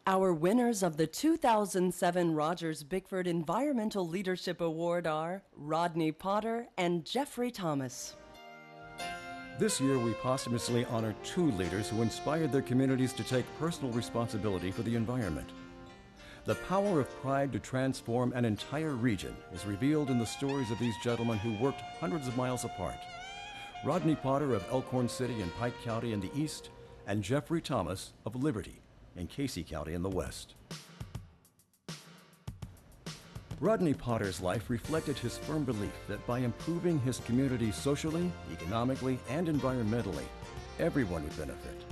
Our winners of the 2007 Rogers-Bickford Environmental Leadership Award are Rodney Potter and Jeffrey Thomas. This year, we posthumously honor two leaders who inspired their communities to take personal responsibility for the environment. The power of pride to transform an entire region is revealed in the stories of these gentlemen who worked hundreds of miles apart. Rodney Potter of Elkhorn City in Pike County in the east, and Jeffrey Thomas of Liberty in Casey County in the west. Rodney Potter's life reflected his firm belief that by improving his community socially, economically, and environmentally, everyone would benefit.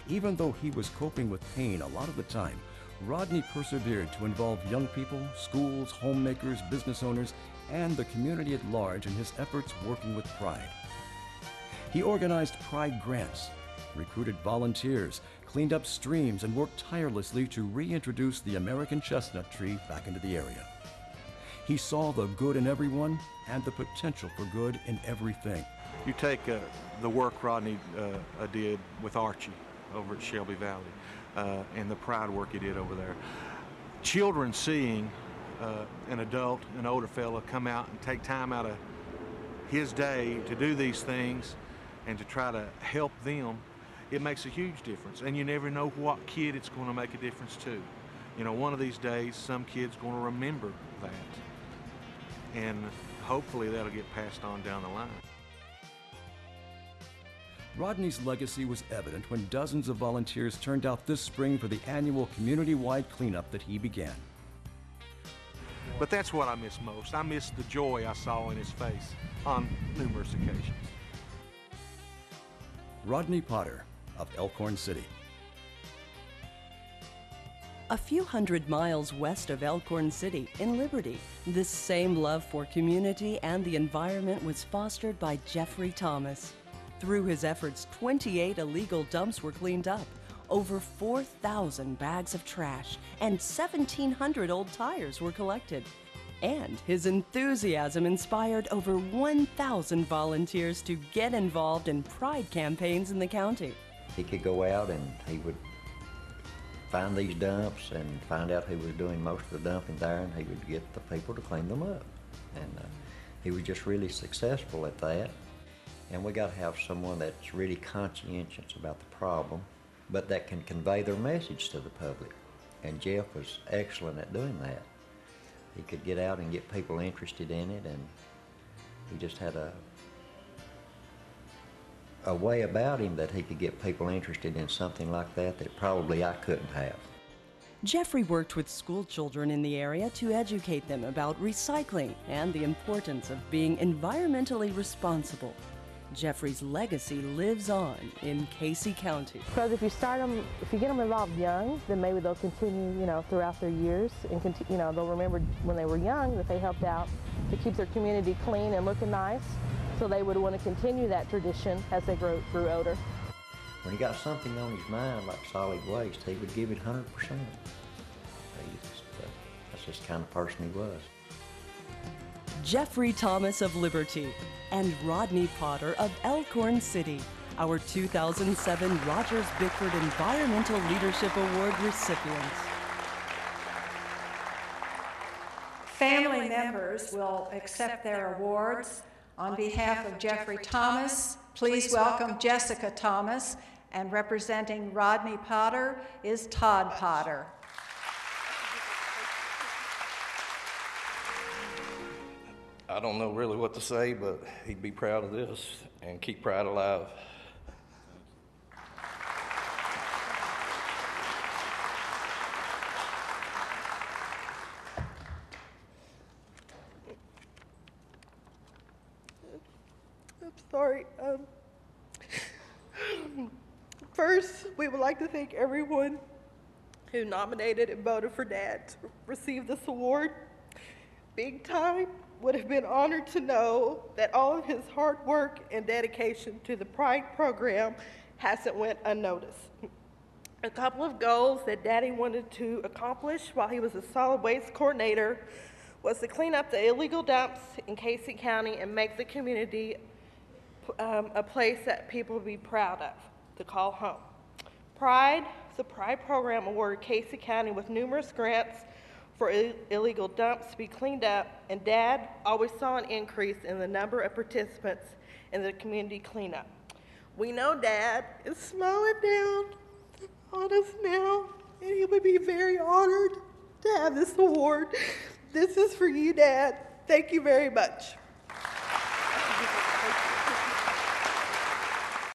Even though he was coping with pain a lot of the time, Rodney persevered to involve young people, schools, homemakers, business owners, and the community at large in his efforts working with Pride. He organized Pride grants, recruited volunteers, cleaned up streams, and worked tirelessly to reintroduce the American chestnut tree back into the area. He saw the good in everyone and the potential for good in everything. You take the work Rodney did with Archie over at Shelby Valley and the Pride work he did over there. Children seeing an adult, an older fella, come out and take time out of his day to do these things and to try to help them, it makes a huge difference. And you never know what kid it's going to make a difference to. You know, one of these days, some kid's going to remember that. And hopefully that'll get passed on down the line. Rodney's legacy was evident when dozens of volunteers turned out this spring for the annual community-wide cleanup that he began. But that's what I miss most. I miss the joy I saw in his face on numerous occasions. Rodney Potter of Elkhorn City. A few hundred miles west of Elkhorn City, in Liberty, this same love for community and the environment was fostered by Jeffrey Thomas. Through his efforts, 28 illegal dumps were cleaned up, over 4,000 bags of trash, and 1,700 old tires were collected. And his enthusiasm inspired over 1,000 volunteers to get involved in Pride campaigns in the county. He could go out and he would find these dumps and find out who was doing most of the dumping there, and he would get the people to clean them up. And he was just really successful at that. And we got to have someone that's really conscientious about the problem, but that can convey their message to the public. And Jeff was excellent at doing that. He could get out and get people interested in it, and he just had a way about him that he could get people interested in something like that that probably I couldn't have. Jeffrey worked with school children in the area to educate them about recycling and the importance of being environmentally responsible. Jeffrey's legacy lives on in Casey County. Because if you get them involved young, then maybe they'll continue, throughout their years, and they'll remember when they were young that they helped out to keep their community clean and looking nice. So they would want to continue that tradition as they grew older. When he got something on his mind like solid waste, he would give it 100%. That's just the kind of person he was. Jeffrey Thomas of Liberty and Rodney Potter of Elkhorn City, our 2007 Rogers-Bickford Environmental Leadership Award recipients. Family members will accept their awards. On behalf of Jeffrey Thomas, please welcome Jessica Thomas, and representing Rodney Potter is Todd Potter. I don't know really what to say, but he'd be proud of this and keep Pride alive. I'm sorry. First, we would like to thank everyone who nominated and voted for Dad to receive this award. Big Time would have been honored to know that all of his hard work and dedication to the Pride program hasn't went unnoticed. A couple of goals that Daddy wanted to accomplish while he was a solid waste coordinator was to clean up the illegal dumps in Casey County and make the community a place that people would be proud of, to call home. Pride the Pride Program awarded Casey County with numerous grants for illegal dumps to be cleaned up, and Dad always saw an increase in the number of participants in the community cleanup. We know Dad is smiling down on us now, and he would be very honored to have this award. This is for you, Dad. Thank you very much.